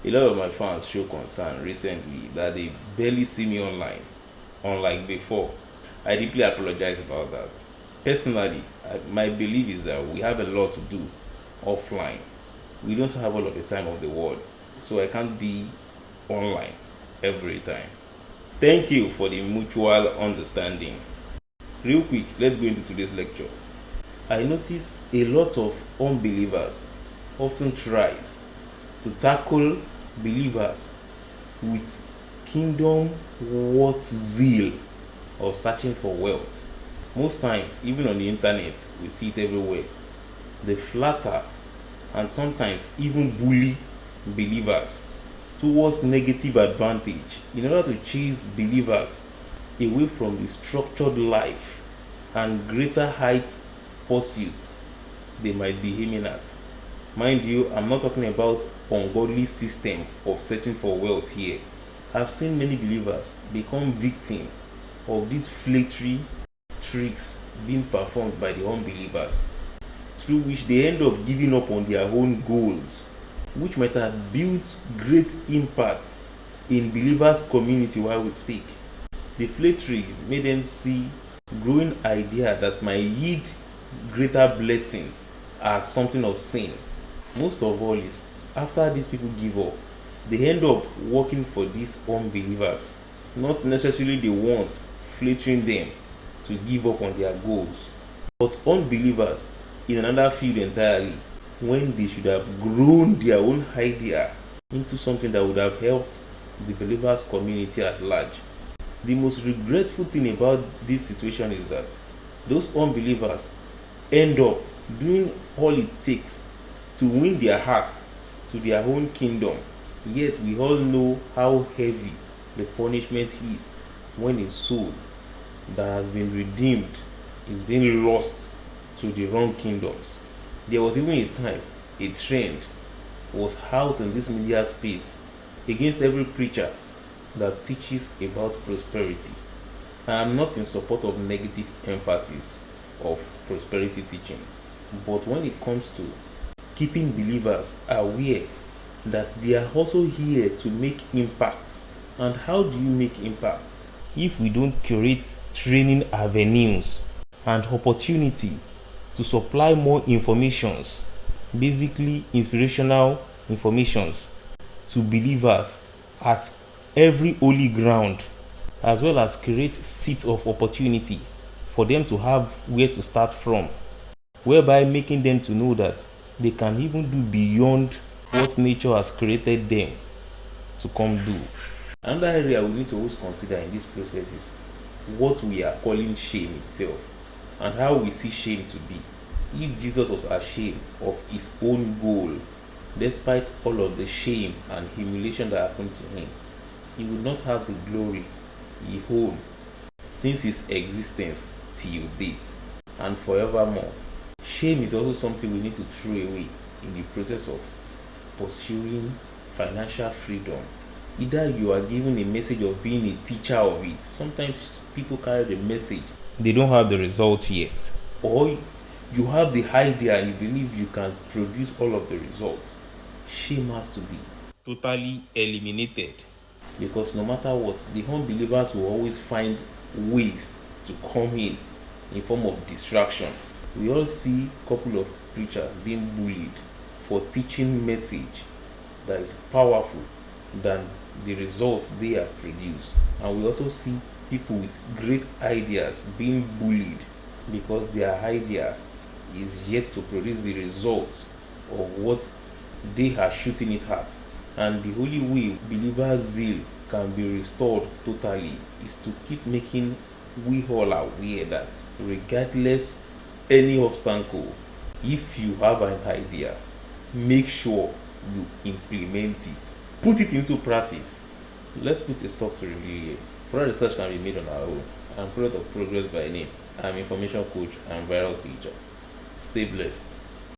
A lot of my fans show concern recently that they barely see me online, unlike before. I deeply apologize about that. Personally, my belief is that we have a lot to do offline. We don't have all of the time of the world, so I can't be online every time. Thank you for the mutual understanding. Real quick, let's go into today's lecture. I notice a lot of unbelievers often tries to tackle believers with kingdom worth zeal of searching for wealth. Most times, even on the internet, we see it everywhere. They flatter and sometimes even bully believers towards negative advantage in order to chase believers away from the structured life and greater heights pursuits they might be aiming at. Mind you, I'm not talking about ungodly system of searching for wealth here. I've seen many believers become victim of these flattery tricks being performed by the unbelievers, through which they end up giving up on their own goals, which might have built great impact in believers' community while we speak. The flattery made them see growing idea that might yield greater blessing as something of sin. Most of all is after these people give up, they end up working for these unbelievers, not necessarily the ones flattering them to give up on their goals, but unbelievers in another field entirely, when they should have grown their own idea into something that would have helped the believers community at large. The most regretful thing about this situation is that those unbelievers end up doing all it takes to win their hearts to their own kingdom, yet we all know how heavy the punishment is when a soul that has been redeemed is being lost to the wrong kingdoms. There was even a time a trend was out in this media space against every preacher that teaches about prosperity. I am not in support of negative emphasis of prosperity teaching, but when it comes to keeping believers aware that they are also here to make impact. And how do you make impact if we don't curate training avenues and opportunity to supply more informations, basically inspirational informations, to believers at every holy ground, as well as create seats of opportunity for them to have where to start from, whereby making them to know that they can even do beyond what nature has created them to come do. Another area we need to always consider in this process is what we are calling shame itself and how we see shame to be. If Jesus was ashamed of his own goal, despite all of the shame and humiliation that happened to him, he would not have the glory he owned since his existence till date and forevermore. Shame is also something we need to throw away in the process of pursuing financial freedom. Either you are given a message of being a teacher of it. Sometimes people carry the message, they don't have the result yet. Or you have the idea and you believe you can produce all of the results. Shame has to be totally eliminated. Because no matter what, the unbelievers will always find ways to come in form of distraction. We all see a couple of preachers being bullied for teaching message that is powerful than the results they have produced. And we also see people with great ideas being bullied because their idea is yet to produce the result of what they are shooting it at. And the only way believers' zeal can be restored totally is to keep making we all aware that regardless any obstacle, if you have an idea, make sure you implement it. Put it into practice. Let's put a stop to review here. Further research can be made on our own. I'm Product of Progress by name. I'm information coach and viral teacher. Stay blessed.